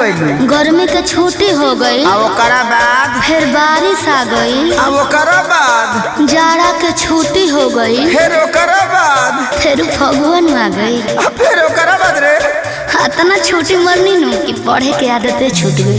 गइल? गर्मी के छुट्टी हो गई। आ ओकरा बाद फिर बारिश आ गई। आ ओकरा बाद जाड़ा के छुट्टी हो गई। फिर ओकरा बाद फिर फगुन आ गई। आ फिर ओकरा बाद रे इतना छुट्टी मरनी नु कि पढ़े के आदतें छूट गई।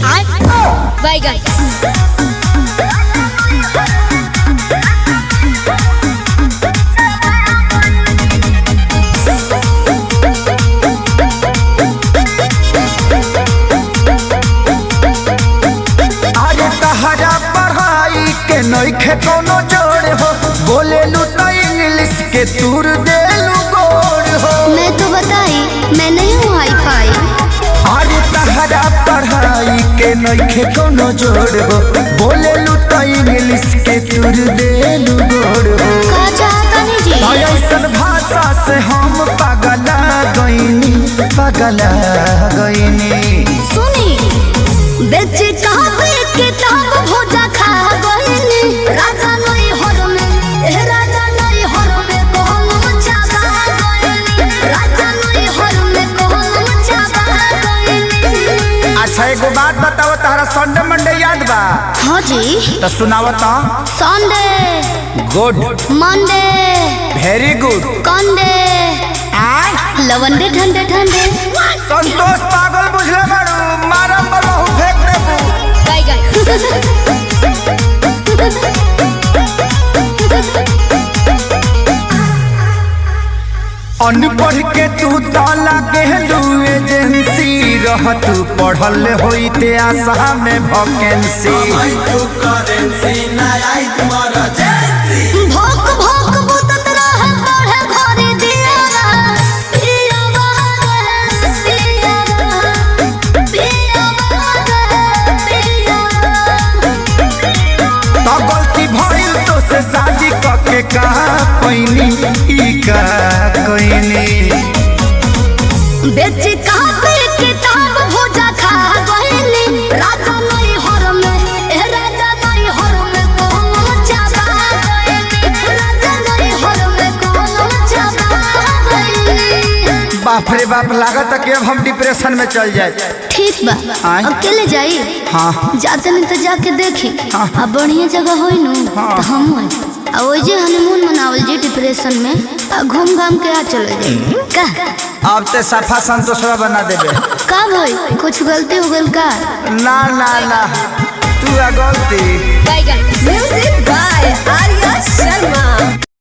अरे तहरा पढ़ाई के नइखे कोनो जोड़ हो, बोले लू तो इंग्लिश के तूर देलू गोड़ हो। मैं तो बताई मैं नहीं हूँ हाई फाई। अरे तहरा पढ़ाई के नइखे कोनो जोड़ हो, बोले लू तो इंग्लिश के तूर देलू गोड़ हो। का चाहता नहीं जी? ऐसन भाषा से हम पगला गईनी, पगला गईनी। सुनी बेच कहावे किताब भोजा खा गईनी। राजा नहीं हर में राजा नहीं हर में कोहम चाबा गईनी। राजा नहीं हर में कोहम चाबा गईनी। अच्छा एगो बात बताओ, तहरा संडे मंडे याद बा? हाँ जी। तो सुनावत। Sunday good, Monday very good. कंडे लवंडे ठंडे ठंडे। संतोष पागल बुझले बारू, मारम बलहु फेंक देबू। अनपढ़ के तू ताला गेलू एजेंसी, रह तू पढ़ल होइते आशा में वैकेंसी। भोक भोक बुतत रहे पढ़े घरे दियारा। पिया बागे पिया पिया बागे पिया। तो गलती भइल तो से शादी करके कहा पैनी ई का कइनी। बेच कापे किताब भोजा खा गईली। राजा नहीं हर में राजा नहीं हर में कोहम चाबा गईली। राजा नहीं हर में कोहम चाबा गईली। बाप रे बाप, लागत कि अब हम डिप्रेशन में चल जाए। ठीक बा आय? अकेले जाई? हाँ जाते नहीं तो जाके देखी। हाँ। अब बढ़िया जगह होई नु हाँ। तो हम आई। अब वही जे हनीमून मनावल जी डिप्रेशन में घूम घाम के आ चले जाए का। अब ते सफा संतोषवा बना देबे। का भाई कुछ गलती हो गल का? ना ना ना, तू आ गलती। Music by Arya Sharma.